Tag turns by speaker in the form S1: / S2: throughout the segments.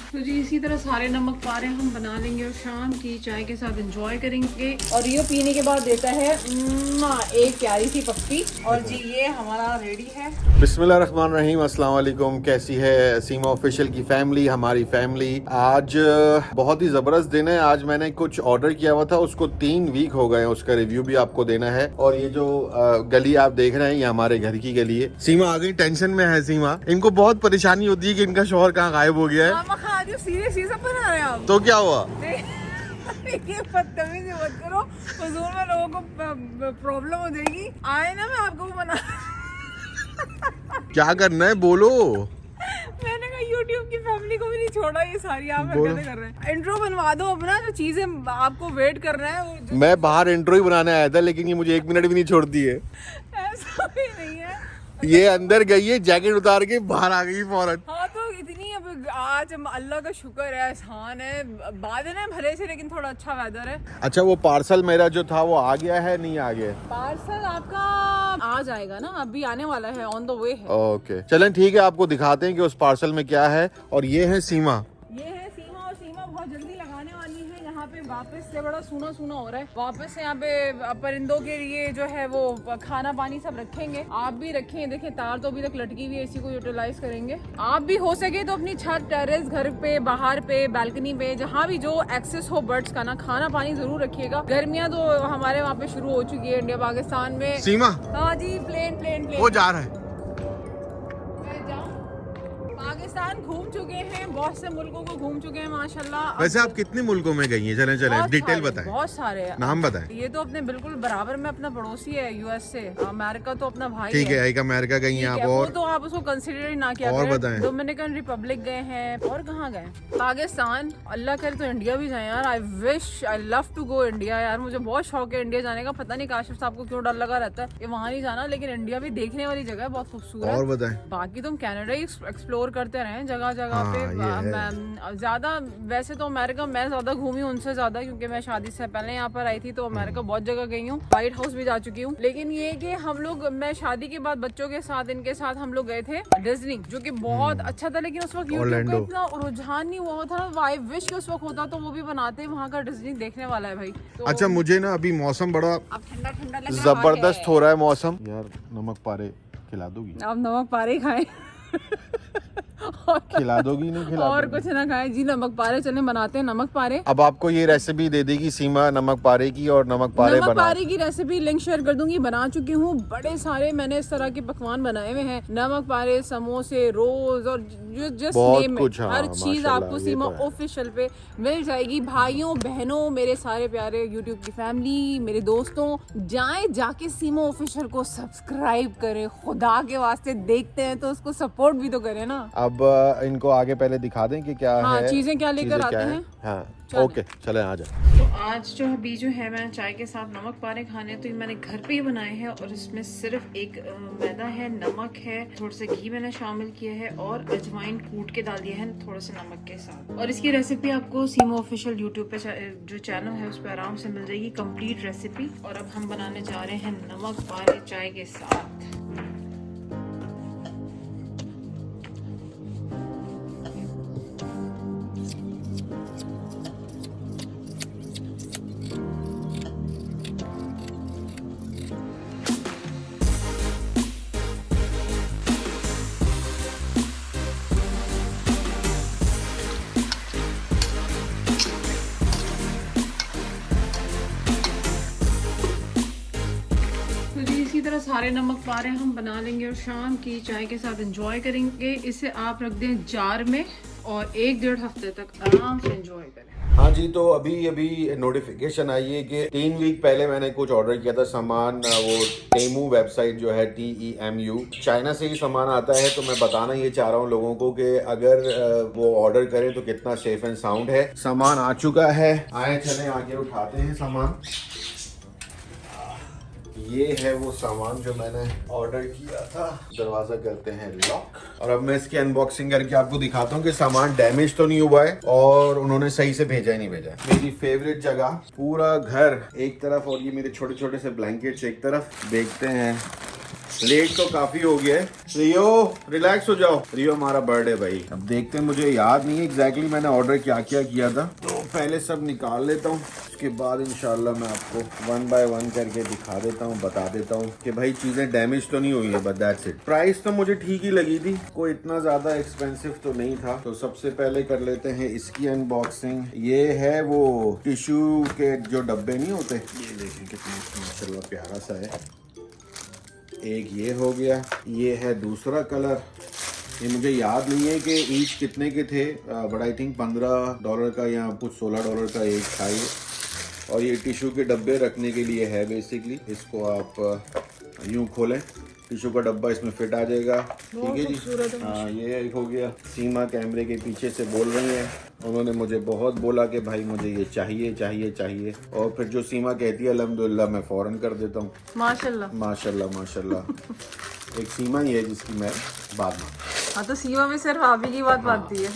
S1: तो जी इसी तरह सारे नमक पारे हम बना लेंगे और शाम की चाय के साथ एंजॉय करेंगे। और ये पीने के बाद देता है एक प्यारी सी पप्पी। और जी ये हमारा रेडी है।
S2: बिस्मिल्लाहिर्रहमानिर्रहीम, अस्सलाम वालेकुम। कैसी है सीमा ऑफिशियल की फैमिली, हमारी फैमिली। आज बहुत ही ज़बरदस्त दिन है। आज मैंने कुछ ऑर्डर किया हुआ था, उसको 3 वीक हो गए हैं, उसका रिव्यू भी आपको देना है। और ये जो गली आप देख रहे हैं, ये हमारे घर की गली है। सीमा आ गई, टेंशन में है सीमा। इनको बहुत परेशानी होती है कि इनका शौहर कहाँ गायब हो गया है। तो क्या हुआ?
S1: ये बदतमीजी मत करो, फजूल में लोगों को प्रॉब्लम हो जाएगी। आए ना मैं आपको बना
S2: क्या करना है बोलो।
S1: मैंने कहा YouTube की फैमिली को भी नहीं छोड़ा, ये सारी आप हरकतें कर रहे हैं। इंट्रो बनवा दो अपना, जो चीजें आपको वेट कर रहा है
S2: मैं बाहर इंट्रो ही बनाने आया था, लेकिन ये मुझे 1 मिनट भी नहीं छोड़ती है।
S1: ऐसा भी नहीं है।
S2: ये अंदर गई है, जैकेट उतार के बाहर आ गई फौरन।
S1: हाँ तो इतनी अब आज अल्लाह का शुक्र है, एहसान है, बादल है भले से, लेकिन थोड़ा अच्छा वेदर है।
S2: अच्छा, वो पार्सल मेरा जो था वो आ गया है, नहीं आ गया?
S1: पार्सल आपका आ जाएगा ना, अभी आने वाला है, ऑन द वे है।
S2: ओके चलें ठीक है, आपको दिखाते हैं कि उस पार्सल में क्या है। और ये है सीमा।
S1: ये है सीमा, और सीमा बहुत जल्दी लगाने वाली है। यहाँ पे वापस से बड़ा सूना सूना हो रहा है। वापस से यहाँ पे परिंदों के लिए जो है वो खाना पानी सब रखेंगे। आप भी रखें, देखें तार तो अभी तक लटकी हुई है, इसी को यूटिलाइज करेंगे। आप भी हो सके तो अपनी छत, टेरेस, घर पे, बाहर पे, बालकनी पे, जहाँ भी जो एक्सेस हो बर्ड्स का ना, खाना पानी जरूर रखिएगा। गर्मियाँ तो हमारे वहाँ पे शुरू हो चुकी है, इंडिया पाकिस्तान में।
S2: सीमा
S1: हाँ जी, प्लेन प्लेन प्लेन
S2: वो जा रहा है।
S1: पाकिस्तान घूम चुके हैं, बहुत से मुल्कों को घूम चुके हैं माशाल्लाह।
S2: वैसे आप कितने मुल्कों में गई हैं? चलें चलें डिटेल बताएं।
S1: बहुत सारे
S2: नाम बताएं।
S1: ये तो अपने बिल्कुल बराबर में अपना पड़ोसी है, यूएस से। अमेरिका तो अपना भाई
S2: ठीक है, एक अमेरिका गई हैं आप,
S1: वो
S2: और
S1: तो आप उसको कंसिडर ही ना किया
S2: और
S1: करें।
S2: बताएं।
S1: डोमिनिकन रिपब्लिक गए हैं, और कहाँ गए? पाकिस्तान, अल्लाह करे तो इंडिया भी जाए यार। I wish, I love to go India यार। मुझे बहुत शौक है इंडिया जाने का। पता नहीं काशिफ साहब को क्यों डर लगा रहता है कि वहाँ नहीं जाना, लेकिन इंडिया भी देखने वाली जगह है, बहुत खूबसूरत।
S2: और बताएं।
S1: बाकी तुम कैनेडा ही एक्सप्लोर करते रहे जगह जगह पे। ज्यादा वैसे तो अमेरिका मैं ज्यादा घूमी हूँ उनसे ज्यादा, क्योंकि मैं शादी से पहले यहाँ पर आई थी, तो अमेरिका बहुत जगह गई हूँ। व्हाइट हाउस भी जा चुकी हूँ। लेकिन ये कि हम लोग, मैं शादी के बाद बच्चों के साथ, इनके साथ हम लोग गए थे डिज्नी, जो कि बहुत अच्छा था। लेकिन उस वक्त यूट्यूब का इतना रुझान नहीं हुआ था ना। आई विश उस वक्त होता तो वो भी बनाते। वहाँ का डिज्नी देखने वाला है भाई। तो
S2: अच्छा, मुझे ना अभी मौसम बड़ा
S1: अब ठंडा ठंडा लग रहा है।
S2: जबरदस्त हो रहा है मौसम। यार नमक पारे खिला दोगी?
S1: आप नमक पारे खाएं
S2: खिला दोगी? नहीं खिला
S1: और कुछ ना खाए जी। नमक पारे चले बनाते हैं, नमक पारे।
S2: अब आपको ये रेसिपी दे देगी सीमा नमक पारे की, और नमक पारे
S1: की रेसिपी लिंक शेयर कर दूंगी। बना चुकी हूँ बड़े सारे, मैंने इस तरह के पकवान बनाए हुए हैं। नमक पारे, समोसे, रोज, और जस्ट नेम इट, हर चीज आपको सीमा ऑफिशियल पे मिल जाएगी। भाइयों बहनों, मेरे सारे प्यारे यूट्यूब की फैमिली, मेरे दोस्तों, जाके सीमा ऑफिशियल को सब्सक्राइब करें। खुदा के वास्ते देखते हैं तो उसको सपोर्ट भी तो करें ना।
S2: अब इनको आगे पहले दिखा दें कि क्या है,
S1: चीजें क्या लेकर आते हैं।
S2: हाँ ओके चलें आ जाए।
S1: तो आज जो अभी जो है, मैं चाय के साथ नमक पारे खाने, तो ये मैंने घर पे ही बनाए हैं। और इसमें सिर्फ एक मैदा है, नमक है, थोड़ा सा घी मैंने शामिल किया है, और अजवाइन कूट के डाल दिया है थोड़ा सा नमक के साथ। और इसकी रेसिपी आपको सीमा ऑफिशियल यूट्यूब पे जो चैनल है उस पर आराम से मिल जाएगी, कंप्लीट रेसिपी। और अब हम बनाने जा रहे हैं नमक पारे चाय के साथ। इसी तरह सारे नमक पारे हम बना लेंगे और शाम की चाय के साथ एंजॉय करेंगे। इसे आप रख दें जार में और 1-1.5 हफ्ते तक आराम से एंजॉय करें।
S2: हाँ जी, तो अभी नोटिफिकेशन आई है कि 3 वीक पहले मैंने कुछ ऑर्डर किया था सामान। वो टेमू वेबसाइट जो है TEMU, चाइना से ही सामान आता है। तो मैं बताना ये चाह रहा हूँ लोगों को कि अगर वो ऑर्डर करें तो कितना सेफ एंड साउंड है। सामान आ चुका है, आए चले आगे उठाते हैं सामान। ये है वो सामान जो मैंने ऑर्डर किया था। दरवाजा करते हैं लॉक, और अब मैं इसकी अनबॉक्सिंग करके आपको दिखाता हूँ कि सामान डैमेज तो नहीं हुआ है और उन्होंने सही से भेजा ही नहीं भेजा। मेरी फेवरेट जगह, पूरा घर एक तरफ और ये मेरे छोटे छोटे से ब्लैंकेट्स एक तरफ। देखते हैं लेट तो काफी हो गया है। रियो रिलैक्स हो जाओ। रियो हमारा बर्थडे भाई। अब देखते हैं, मुझे याद नहीं है एग्जैक्टली मैंने ऑर्डर क्या क्या किया था, तो पहले सब निकाल लेता हूँ, उसके बाद इंशाल्लाह मैं आपको 1 बाय 1 करके दिखा देता हूँ, बता देता हूँ कि भाई चीजें डैमेज तो नहीं हुई है, बट दैट्स इट। प्राइस तो मुझे ठीक ही लगी थी, कोई इतना ज्यादा एक्सपेंसिव तो नहीं था। तो सबसे पहले कर लेते हैं इसकी अनबॉक्सिंग। ये है वो टिश्यू के जो डब्बे नहीं होते, ये देखें कितना माशाल्लाह प्यारा सा है। एक ये हो गया, ये है दूसरा कलर। ये मुझे याद नहीं है कि ईच कितने के थे, बट आई थिंक $15 का या कुछ $16 का एक था ये। और ये टिश्यू के डब्बे रखने के लिए है बेसिकली। इसको आप यूं खोलें, टिश्यू का डब्बा इसमें फिट आ जाएगा। ठीक है जी। हाँ, ये एक हो गया। सीमा कैमरे के पीछे से बोल रही है, उन्होंने मुझे बहुत बोला कि भाई मुझे ये चाहिए चाहिए चाहिए, और फिर जो सीमा कहती है अल्हम्दुलिल्लाह मैं फौरन कर देता हूँ।
S1: माशाल्लाह
S2: माशाल्लाह माशाल्लाह। एक सीमा ही है जिसकी मैं बाद में।
S1: हाँ, तो सीमा में सिर्फ आप ही की बात बनती है।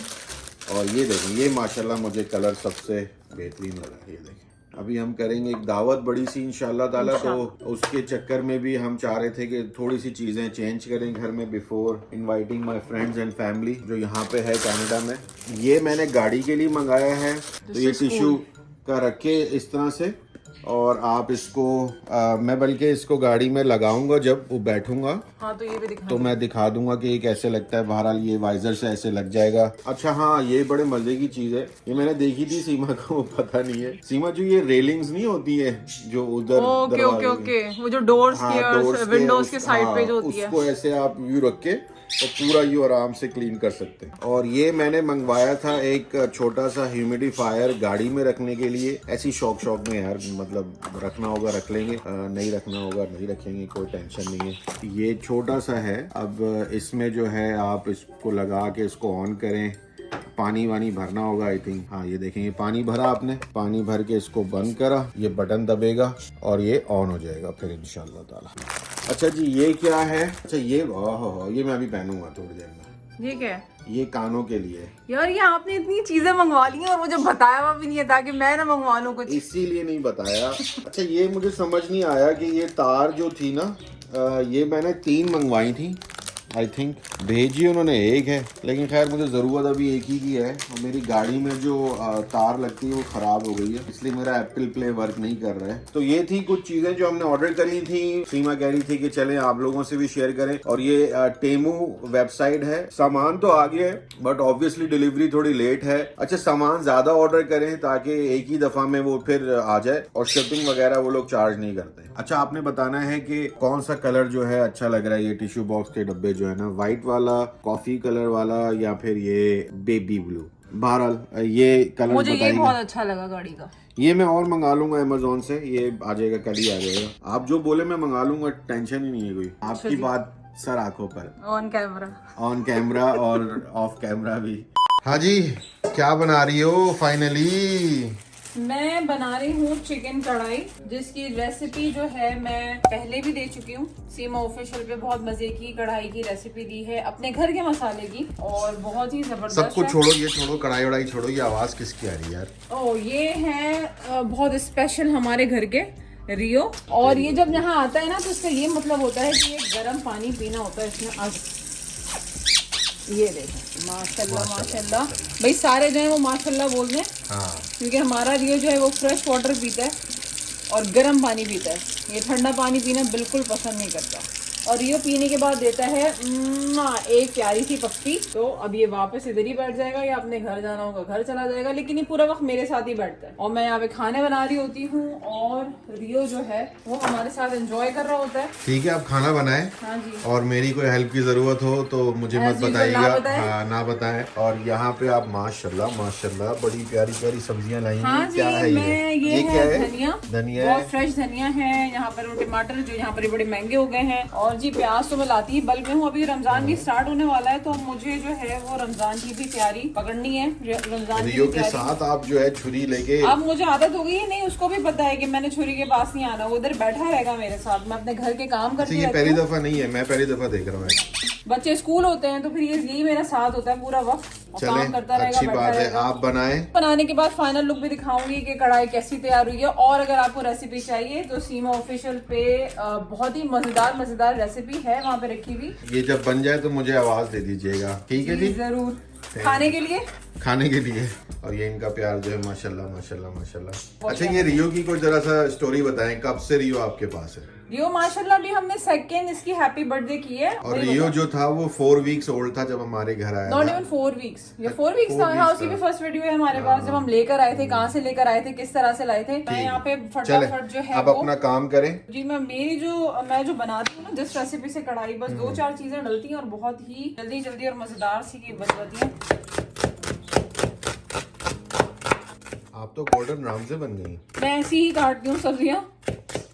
S2: और ये देखें, ये माशाल्लाह मुझे कलर सबसे बेहतरीन लगा। ये देखें, अभी हम करेंगे एक दावत बड़ी सी इंशाल्लाह ताला, तो उसके चक्कर में भी हम चाह रहे थे कि थोड़ी सी चीज़ें चेंज करें घर में before inviting my friends and family जो यहाँ पे है कनाडा में। ये मैंने गाड़ी के लिए मंगाया है, तो ये टिश्यू का रखे इस तरह से, और आप इसको मैं बल्कि इसको गाड़ी में लगाऊंगा जब वो बैठूंगा।
S1: हाँ, तो ये भी दिखा,
S2: तो मैं दिखा दूंगा कि ये कैसे लगता है। बहरहाल ये वाइजर से ऐसे लग जाएगा। अच्छा हाँ, ये बड़े मजे की चीज है, ये मैंने देखी थी, सीमा को पता नहीं है। सीमा जो ये रेलिंग्स नहीं होती है जो उधर,
S1: ओके ओके ओके, वो जो डोर्स की और विंडोज के साइड पे जो होती है,
S2: उसको ऐसे आप व्यू रख के और पूरा यू आराम से क्लीन कर सकते हैं। और ये मैंने मंगवाया था एक छोटा सा ह्यूमिडिफायर गाड़ी में रखने के लिए, ऐसी शौक में यार, मतलब रखना होगा रख लेंगे, नहीं रखना होगा नहीं रखेंगे, कोई टेंशन नहीं है। ये छोटा सा है। अब इसमें जो है आप इसको लगा के इसको ऑन करें, पानी वानी भरना होगा आई थिंक। हाँ, ये देखेंगे पानी भरा आपने, पानी भर के इसको बंद करा, ये बटन दबेगा और ये ऑन हो जाएगा फिर इंशाल्लाह ताला। अच्छा जी, ये क्या है? अच्छा ये मैं अभी पहनूंगा थोड़ी देर में।
S1: ये क्या है?
S2: ये कानों के लिए।
S1: यार ये आपने इतनी चीजें मंगवा ली हैं और मुझे बताया हुआ भी नहीं है, ताकि मैं ना मंगवा लूं कुछ।
S2: इसीलिए नहीं बताया। अच्छा, ये मुझे समझ नहीं आया कि ये तार जो थी ना, ये मैंने 3 मंगवाई थी आई थिंक। भेजी उन्होंने एक है, लेकिन खैर मुझे ज़रूरत अभी एक ही की है। और मेरी गाड़ी में जो तार लगती है वो ख़राब हो गई है, इसलिए मेरा एप्पल प्ले वर्क नहीं कर रहा है। तो ये थी कुछ चीज़ें जो हमने ऑर्डर करी थी। सीमा कह रही थी कि चलें आप लोगों से भी शेयर करें। और ये टेमू वेबसाइट है। सामान तो आ गया है, बट ऑब्वियसली डिलीवरी थोड़ी लेट है। अच्छा, सामान ज़्यादा ऑर्डर करें ताकि एक ही दफ़ा में वो फिर आ जाए, और शिपिंग वगैरह वो लोग चार्ज नहीं करते। अच्छा, आपने बताना है कि कौन सा कलर जो है अच्छा लग रहा है। ये टिश्यू बॉक्स के डब्बे जो है ना, व्हाइट वाला, कॉफी कलर वाला, या फिर ये बेबी ब्लू। बहरहाल ये कलर
S1: मुझे ये बहुत अच्छा लगा गाड़ी का।
S2: ये मैं और मंगा लूंगा अमेज़न से, ये आ जाएगा, कल ही आ जाएगा। आप जो बोले मैं मंगा लूंगा, टेंशन ही नहीं है कोई। आपकी बात सर आंखों पर, ऑन कैमरा और ऑफ कैमरा भी। हाँ जी, क्या बना रही हो फाइनली?
S1: मैं बना रही हूँ चिकन कढ़ाई, जिसकी रेसिपी जो है मैं पहले भी दे चुकी हूँ। सीमा ऑफिशियल पे बहुत मजे की कढ़ाई की रेसिपी दी है, अपने घर के मसाले की, और बहुत ही जबरदस्त।
S2: सब कुछ छोड़ो, ये छोड़ो, कढ़ाई वढ़ाई छोड़ो, ये आवाज किसकी आ रही है यार? ओ,
S1: ये है बहुत स्पेशल हमारे घर के रियो। और ये जब यहाँ आता है ना, तो इसका ये मतलब होता है कि ये गर्म पानी पीना होता है इसमें। ये देखें, माशाल्लाह माशाल्लाह भाई, सारे जो है वो माशाल्लाह बोल रहे हैं। हाँ। क्योंकि हमारा रियो जो है वो फ्रेश वाटर पीता है और गर्म पानी पीता है। ये ठंडा पानी पीना बिल्कुल पसंद नहीं करता। और रियो पीने के बाद देता है एक प्यारी सी पप्पी। तो अब ये वापस इधर ही बैठ जाएगा, या अपने घर जाना होगा घर चला जाएगा, लेकिन ये पूरा वक्त मेरे साथ ही बैठता है। और मैं यहाँ पे खाने बना रही होती हूँ, और रियो जो है वो हमारे साथ एंजॉय कर रहा होता है।
S2: ठीक है, आप खाना बनाएं। हाँ जी। और मेरी कोई हेल्प की जरूरत हो तो मुझे मत बताइएगा। हाँ, ना बताएं। और यहाँ पे आप माशाल्लाह माशाल्लाह बड़ी प्यारी प्यारी सब्जियाँ लाई हैं। क्या है ये क्या है? धनिया,
S1: बहुत फ्रेश धनिया है। यहाँ पर टमाटर जो यहाँ पर बड़े महंगे हो गए हैं। और जी प्याज तो मैं लाती ही बल्क में हूँ। अभी रमजान भी स्टार्ट होने वाला है, तो मुझे जो है वो रमजान की भी तैयारी पकड़नी है। रमजान
S2: रियो के साथ आप जो है छुरी लेके,
S1: अब मुझे आदत हो गई है। नहीं, उसको भी पता है कि मैंने छुरी के पास नहीं आना, वो उधर बैठा रहेगा मेरे साथ। मैं अपने घर के काम करती हूँ।
S2: ये पहली दफा नहीं है, मैं पहली दफा देख रहा हूँ।
S1: बच्चे स्कूल होते हैं तो फिर यही मेरा साथ होता है पूरा वक्त, और
S2: चले,
S1: काम करता रहेगा,
S2: अच्छी
S1: बैठा
S2: बात है।
S1: रहेगा।
S2: आप बनाएं।
S1: बनाने के बाद फाइनल लुक भी दिखाऊंगी कि कढ़ाई कैसी तैयार हुई है। और अगर आपको रेसिपी चाहिए तो सीमा ऑफिशियल पे बहुत ही मजेदार रेसिपी है वहाँ पे रखी हुई।
S2: ये जब बन जाए तो मुझे आवाज दे दीजिएगा, ठीक है जी?
S1: जरूर। खाने के लिए
S2: और ये इनका प्यार जो है माशाल्लाह माशाल्लाह माशाल्लाह। अच्छा, ये रियो की कोई जरा सा स्टोरी बताएं, कब से रियो आपके पास है?
S1: रियो माशाल्लाह भी हमने सेकंड इसकी हैप्पी बर्थडे की है।
S2: और रियो जो था वो 4 वीक्स ओल्ड था जब हमारे घर आया।
S1: नॉट इवन 4 वीक्स, ये 4 वीक्स था। हाँ, उसकी भी फर्स्ट वीडियो है हमारे पास, जब हम लेकर आए थे, कहाँ से लेकर आए थे, किस तरह से लाए थे। मैं यहाँ पे फटाफट जो है
S2: अब अपना काम करें
S1: जी। मैं जो बनाती हूँ ना जिस रेसिपी से कढ़ाई, बस 2-4 चीजें डलती हैं और बहुत ही जल्दी और मजेदार सी ये बन जाती है।
S2: आप तो गोल्डन ब्राउन से बन गई।
S1: मैं ऐसी ही काटती हूँ सब्जियाँ,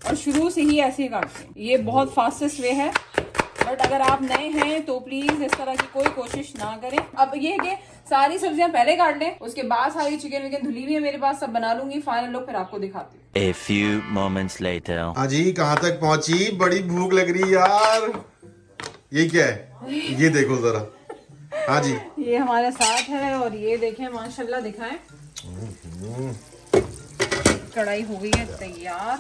S1: और शुरू से ही ऐसे ही काटती हूँ। ये बहुत फास्टेस्ट वे है, बट अगर आप नए हैं तो प्लीज इस तरह की कोई कोशिश ना करें। अब ये है कि सारी सब्जियां पहले काट लें, उसके बाद सारी चिकन विकन धुली हुई है मेरे पास, सब बना लूंगी। फाइनल लुक फिर आपको दिखाती हूँ।
S3: A few moments later.
S2: अजी कहाँ तक पहुंची? बड़ी भूख लग रही यार। ये क्या है? ये देखो जरा। हाँ जी,
S1: ये हमारे साथ है, और ये देखें माशाल्लाह, दिखाएं कढ़ाई हो गई है तैयार।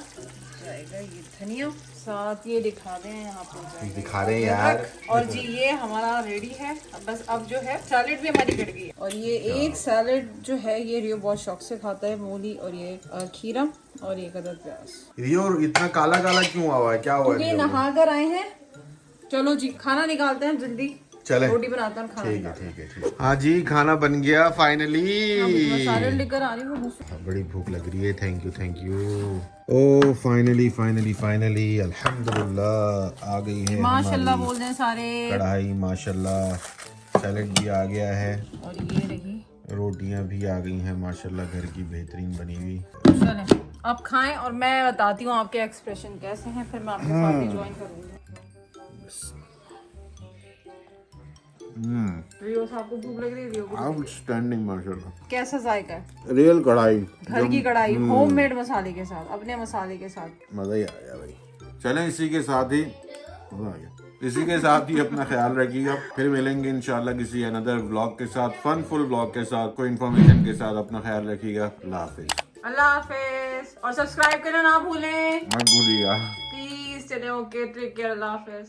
S1: जाएगा ये धनिया, साथ ये दिखा दें यहाँ पर,
S2: दिखा रहे हैं यार।
S1: और जी ये हमारा रेडी है। बस अब जो है सैलेड भी हमारी कट गई है, और ये एक सैलेड जो है ये रियो बहुत शौक से खाता है, मूली और ये खीरा और ये कदर प्याज।
S2: रियो इतना काला काला क्यों हुआ है? क्या हुआ है?
S1: ये नहा कर आए हैं। चलो जी खाना निकालते हैं जल्दी,
S2: चले
S1: रोटी बनाते हैं, खाना
S2: ठीक है। हाँ जी, खाना बन गया फाइनली।
S1: सैलेड लेकर आ रही हूँ।
S2: बड़ी भूख लग रही है। Thank you. ओ फाइनली अल्हम्दुलिल्लाह आ गई है
S1: माशाल्लाह
S2: हमारी
S1: बोल दें सारे।
S2: कढ़ाई माशाल्लाह, सैलेड भी आ गया है,
S1: और ये रही
S2: रोटियां भी आ गई हैं माशाल्लाह, घर की बेहतरीन बनी हुई।
S1: चलें अब खाएं, और मैं बताती हूँ आपके एक्सप्रेशन कैसे हैं, फिर मैं आपके साथ ही ज्वाइन करूंगी। रियो साहब को भूख लग रही है? रियो को
S2: आउटस्टैंडिंग माशाल्लाह।
S1: कैसा जायका है?
S2: रियल कढ़ाई,
S1: घर की कढ़ाई, होममेड मसाले के साथ, अपने मसाले के साथ।
S2: मजा ही आ गया भाई। चलें इसी के साथ ही मजा आ गया। इसी के साथ ही अपना ख्याल रखिएगा। फिर मिलेंगे इंशाल्लाह किसी अनदर व्लॉग के साथ, फनफुल व्लॉग के साथ, कोई इन्फॉर्मेशन के साथ। अपना ख्याल रखिएगा। अल्लाह हाफिज।
S1: अल्लाह हाफिज, और सब्सक्राइब करना ना भूलें
S2: मत भूलिएगा
S1: प्लीज। चले ओके, टेक केयर, अल्लाह हाफिज।